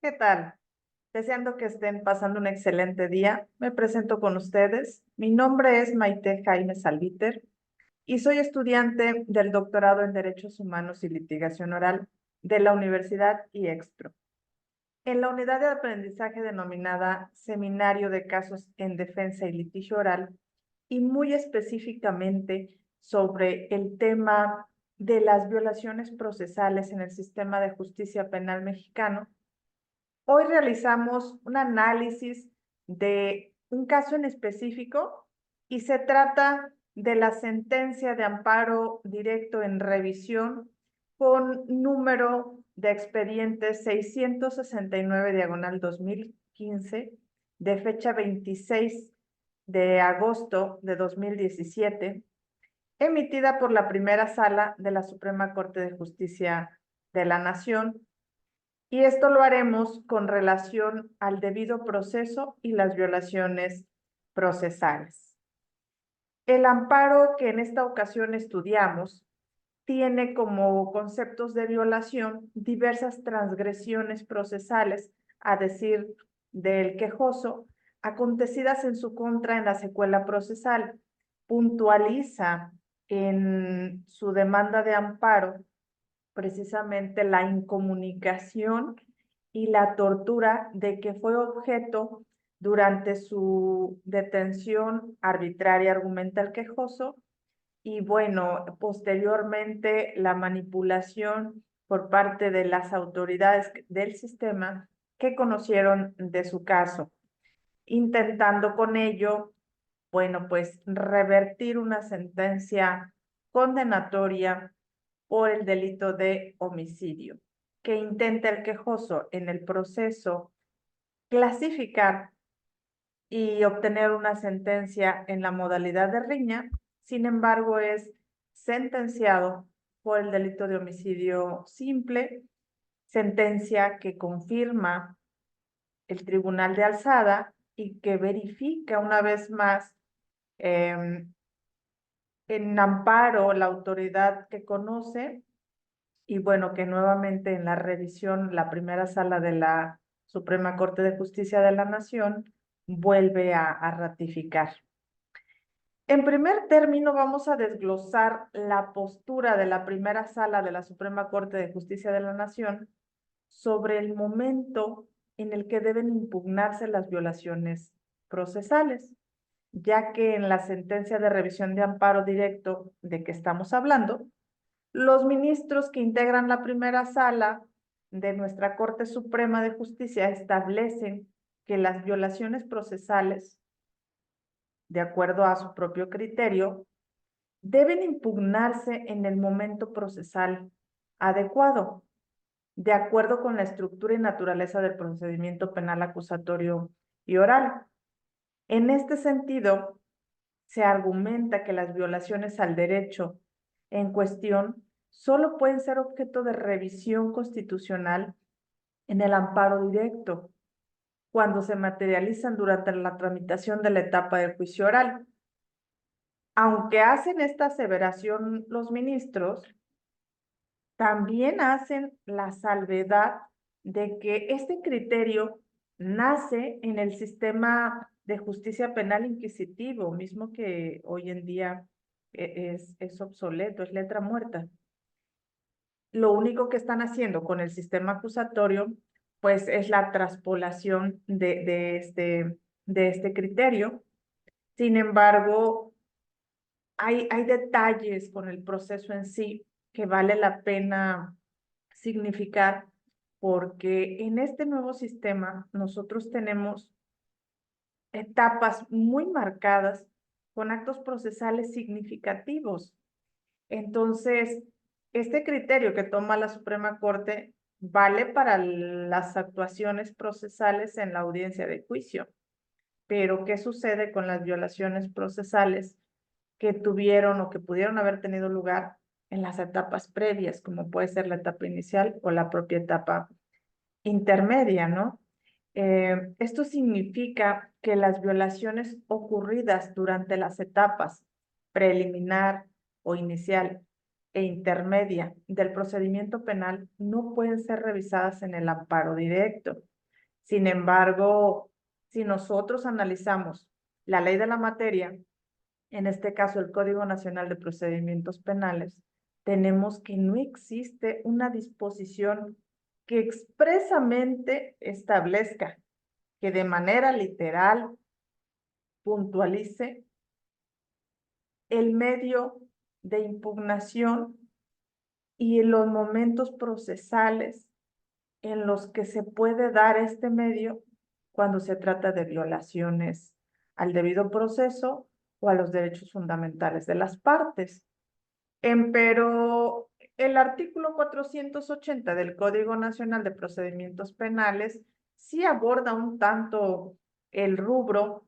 ¿Qué tal? Deseando que estén pasando un excelente día, me presento con ustedes. Mi nombre es Maite Jaime Salviter y soy estudiante del doctorado en Derechos Humanos y Litigación Oral de la Universidad IEXPRO. En la unidad de aprendizaje denominada Seminario de Casos en Defensa y Litigio Oral, y muy específicamente sobre el tema de las violaciones procesales en el sistema de justicia penal mexicano, hoy realizamos un análisis de un caso en específico y se trata de la sentencia de amparo directo en revisión con número de expediente 669/2015 de fecha 26 de agosto de 2017, emitida por la primera sala de la Suprema Corte de Justicia de la Nación, y esto lo haremos con relación al debido proceso y las violaciones procesales. El amparo que en esta ocasión estudiamos tiene como conceptos de violación diversas transgresiones procesales, a decir del quejoso, acontecidas en su contra en la secuela procesal. Puntualiza en su demanda de amparo precisamente la incomunicación y la tortura de que fue objeto durante su detención arbitraria, argumenta el quejoso, y bueno, posteriormente la manipulación por parte de las autoridades del sistema que conocieron de su caso, intentando con ello, bueno, pues revertir una sentencia condenatoria por el delito de homicidio, que intenta el quejoso en el proceso clasificar y obtener una sentencia en la modalidad de riña. Sin embargo, es sentenciado por el delito de homicidio simple, sentencia que confirma el Tribunal de Alzada y que verifica una vez más en amparo la autoridad que conoce, y bueno, que nuevamente en la revisión, la primera sala de la Suprema Corte de Justicia de la Nación vuelve a ratificar. En primer término, vamos a desglosar la postura de la primera sala de la Suprema Corte de Justicia de la Nación sobre el momento en el que deben impugnarse las violaciones procesales, ya que en la sentencia de revisión de amparo directo de que estamos hablando, los ministros que integran la primera sala de nuestra Corte Suprema de Justicia establecen que las violaciones procesales, de acuerdo a su propio criterio, deben impugnarse en el momento procesal adecuado, de acuerdo con la estructura y naturaleza del procedimiento penal acusatorio y oral. En este sentido, se argumenta que las violaciones al derecho en cuestión solo pueden ser objeto de revisión constitucional en el amparo directo, cuando se materializan durante la tramitación de la etapa del juicio oral. Aunque hacen esta aseveración los ministros, también hacen la salvedad de que este criterio nace en el sistema de justicia penal inquisitivo, mismo que hoy en día es obsoleto, es letra muerta. Lo único que están haciendo con el sistema acusatorio, pues es la traspolación de este criterio. Sin embargo, hay detalles con el proceso en sí que vale la pena significar, porque en este nuevo sistema nosotros tenemos etapas muy marcadas con actos procesales significativos. Entonces, este criterio que toma la Suprema Corte vale para las actuaciones procesales en la audiencia de juicio. Pero, ¿qué sucede con las violaciones procesales que tuvieron o que pudieron haber tenido lugar en las etapas previas, como puede ser la etapa inicial o la propia etapa intermedia, ¿no? Esto significa que las violaciones ocurridas durante las etapas preliminar o inicial e intermedia del procedimiento penal no pueden ser revisadas en el amparo directo. Sin embargo, si nosotros analizamos la ley de la materia, en este caso el Código Nacional de Procedimientos Penales, tenemos que no existe una disposición que expresamente establezca que de manera literal puntualice el medio de impugnación y los momentos procesales en los que se puede dar este medio cuando se trata de violaciones al debido proceso o a los derechos fundamentales de las partes. Pero el artículo 480 del Código Nacional de Procedimientos Penales sí aborda un tanto el rubro,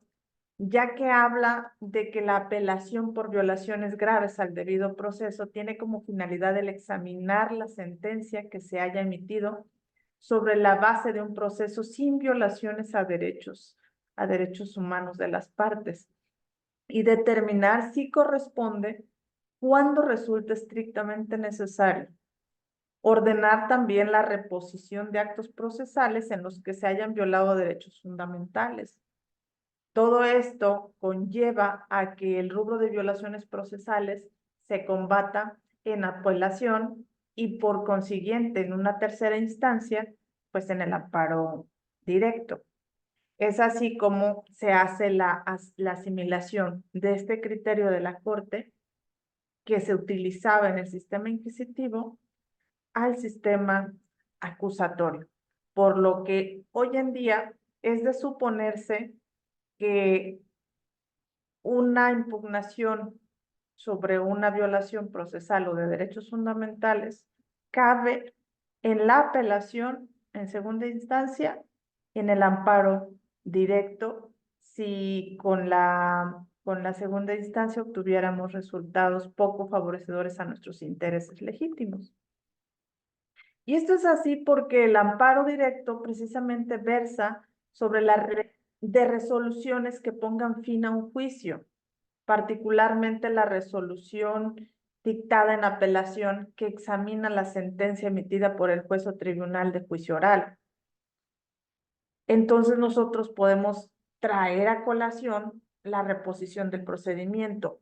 ya que habla de que la apelación por violaciones graves al debido proceso tiene como finalidad el examinar la sentencia que se haya emitido sobre la base de un proceso sin violaciones a derechos humanos de las partes, y determinar si corresponde, cuando resulte estrictamente necesario, ordenar también la reposición de actos procesales en los que se hayan violado derechos fundamentales. Todo esto conlleva a que el rubro de violaciones procesales se combata en apelación y por consiguiente en una tercera instancia, pues en el amparo directo. Es así como se hace la asimilación de este criterio de la Corte que se utilizaba en el sistema inquisitivo al sistema acusatorio, por lo que hoy en día es de suponerse que una impugnación sobre una violación procesal o de derechos fundamentales cabe en la apelación en segunda instancia, en el amparo directo, si con la segunda instancia obtuviéramos resultados poco favorecedores a nuestros intereses legítimos. Y esto es así porque el amparo directo precisamente versa sobre de resoluciones que pongan fin a un juicio, particularmente la resolución dictada en apelación que examina la sentencia emitida por el juez o tribunal de juicio oral. Entonces nosotros podemos traer a colación la reposición del procedimiento,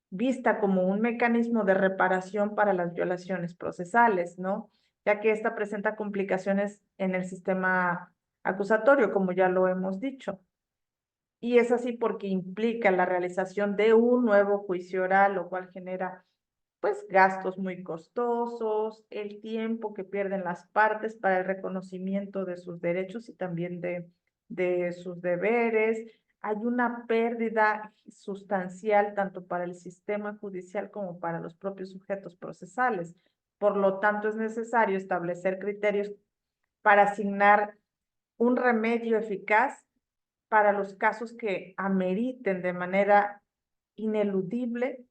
vista como un mecanismo de reparación para las violaciones procesales, ¿no? Ya que esta presenta complicaciones en el sistema acusatorio, como ya lo hemos dicho. Y es así porque implica la realización de un nuevo juicio oral, lo cual genera pues gastos muy costosos, el tiempo que pierden las partes para el reconocimiento de sus derechos y también de sus deberes. Hay una pérdida sustancial tanto para el sistema judicial como para los propios sujetos procesales. Por lo tanto, es necesario establecer criterios para asignar un remedio eficaz para los casos que ameriten de manera ineludible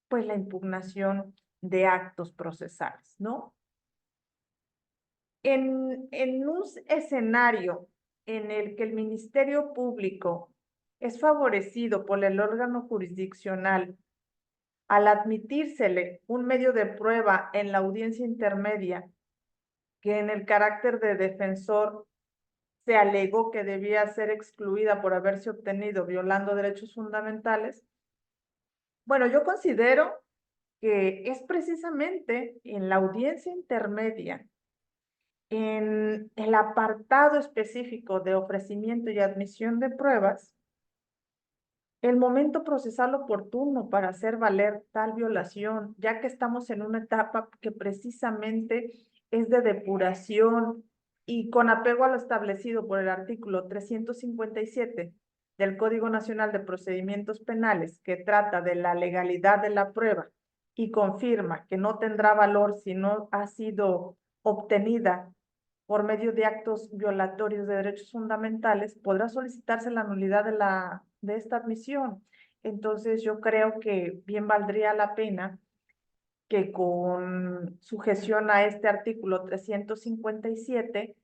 pues la impugnación de actos procesales, ¿no? En un escenario en el que el Ministerio Público es favorecido por el órgano jurisdiccional al admitírsele un medio de prueba en la audiencia intermedia que en el carácter de defensor se alegó que debía ser excluida por haberse obtenido violando derechos fundamentales, bueno, yo considero que es precisamente en la audiencia intermedia, en el apartado específico de ofrecimiento y admisión de pruebas, el momento procesal oportuno para hacer valer tal violación, ya que estamos en una etapa que precisamente es de depuración y con apego a lo establecido por el artículo 357 del Código Nacional de Procedimientos Penales, que trata de la legalidad de la prueba y confirma que no tendrá valor si no ha sido obtenida por medio de actos violatorios de derechos fundamentales, podrá solicitarse la nulidad de esta admisión. Entonces, yo creo que bien valdría la pena que con sujeción a este artículo 357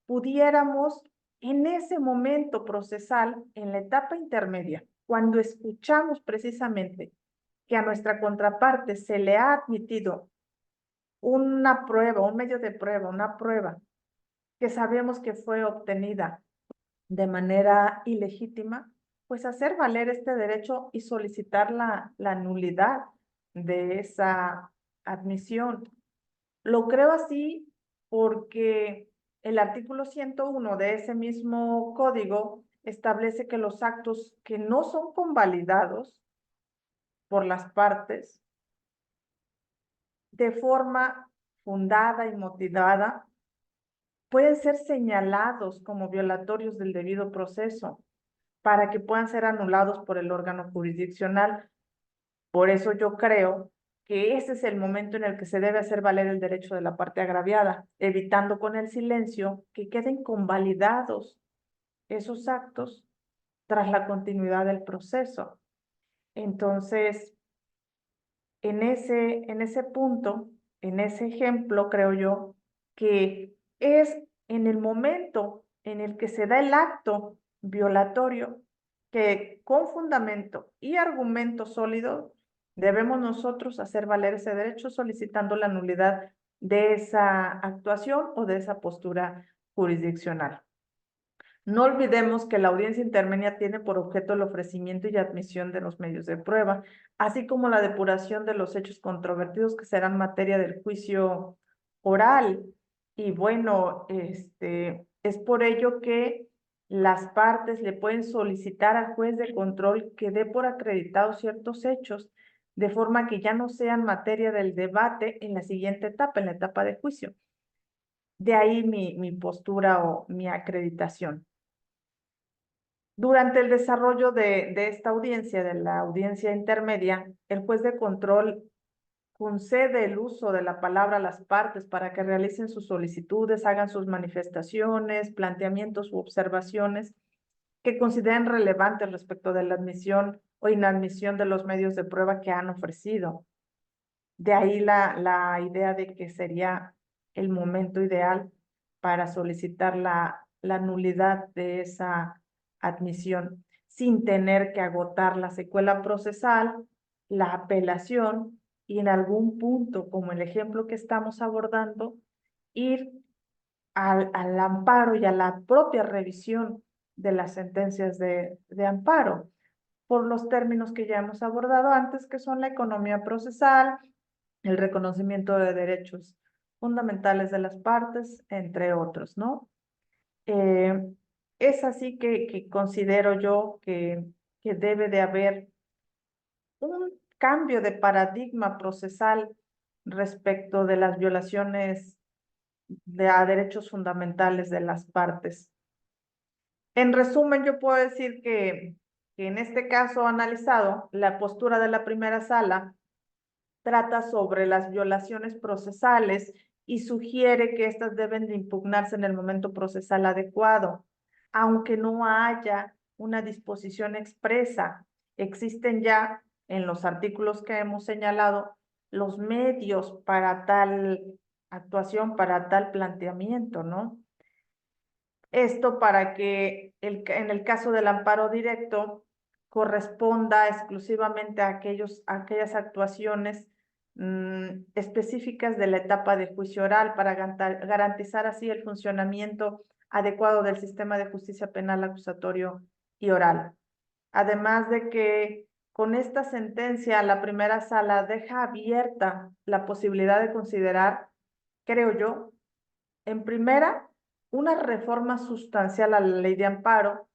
pudiéramos en ese momento procesal, en la etapa intermedia, cuando escuchamos precisamente que a nuestra contraparte se le ha admitido una prueba, un medio de prueba, una prueba que sabemos que fue obtenida de manera ilegítima, pues hacer valer este derecho y solicitar la nulidad de esa admisión. Lo creo así porque el artículo 101 de ese mismo código establece que los actos que no son convalidados por las partes de forma fundada y motivada pueden ser señalados como violatorios del debido proceso para que puedan ser anulados por el órgano jurisdiccional. Por eso yo creo que ese es el momento en el que se debe hacer valer el derecho de la parte agraviada, evitando con el silencio que queden convalidados esos actos tras la continuidad del proceso. Entonces, en ese punto, en ese ejemplo, creo yo, que es en el momento en el que se da el acto violatorio que con fundamento y argumento sólido debemos nosotros hacer valer ese derecho solicitando la nulidad de esa actuación o de esa postura jurisdiccional. No olvidemos que la audiencia intermedia tiene por objeto el ofrecimiento y admisión de los medios de prueba, así como la depuración de los hechos controvertidos que serán materia del juicio oral. Y bueno, es por ello que las partes le pueden solicitar al juez de control que dé por acreditados ciertos hechos, de forma que ya no sean materia del debate en la siguiente etapa, en la etapa de juicio. De ahí mi postura o mi acreditación. Durante el desarrollo de esta audiencia, de la audiencia intermedia, el juez de control concede el uso de la palabra a las partes para que realicen sus solicitudes, hagan sus manifestaciones, planteamientos u observaciones que consideren relevantes respecto de la admisión o inadmisión de los medios de prueba que han ofrecido. De ahí la idea de que sería el momento ideal para solicitar la nulidad de esa admisión sin tener que agotar la secuela procesal, la apelación y en algún punto, como el ejemplo que estamos abordando, ir al amparo y a la propia revisión de las sentencias de amparo por los términos que ya hemos abordado antes, que son la economía procesal, el reconocimiento de derechos fundamentales de las partes, entre otros, ¿no? Eh, es así que considero yo que debe de haber un cambio de paradigma procesal respecto de las violaciones a derechos fundamentales de las partes. En resumen, yo puedo decir que en este caso analizado, la postura de la primera sala trata sobre las violaciones procesales y sugiere que éstas deben de impugnarse en el momento procesal adecuado, aunque no haya una disposición expresa. Existen ya en los artículos que hemos señalado los medios para tal actuación, para tal planteamiento, ¿no? Esto para que en el caso del amparo directo corresponda exclusivamente a aquellas actuaciones específicas de la etapa de juicio oral para garantizar así el funcionamiento adecuado del sistema de justicia penal acusatorio y oral. Además de que con esta sentencia la primera sala deja abierta la posibilidad de considerar, creo yo, en primera, una reforma sustancial a la ley de amparo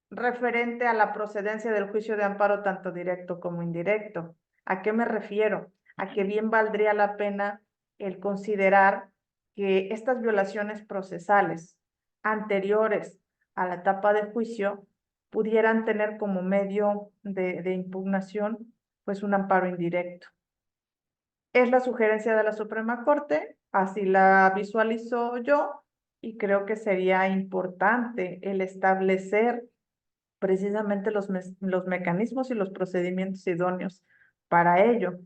referente a la procedencia del juicio de amparo tanto directo como indirecto. ¿A qué me refiero? A que bien valdría la pena el considerar que estas violaciones procesales anteriores a la etapa de juicio pudieran tener como medio de impugnación pues un amparo indirecto. Es la sugerencia de la Suprema Corte, así la visualizo yo, y creo que sería importante el establecer precisamente los mecanismos y los procedimientos idóneos para ello.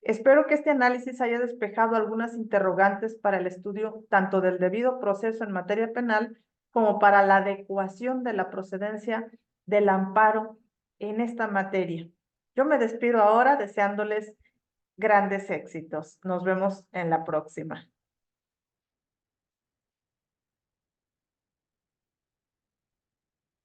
Espero que este análisis haya despejado algunas interrogantes para el estudio tanto del debido proceso en materia penal como para la adecuación de la procedencia del amparo en esta materia. Yo me despido ahora deseándoles grandes éxitos. Nos vemos en la próxima.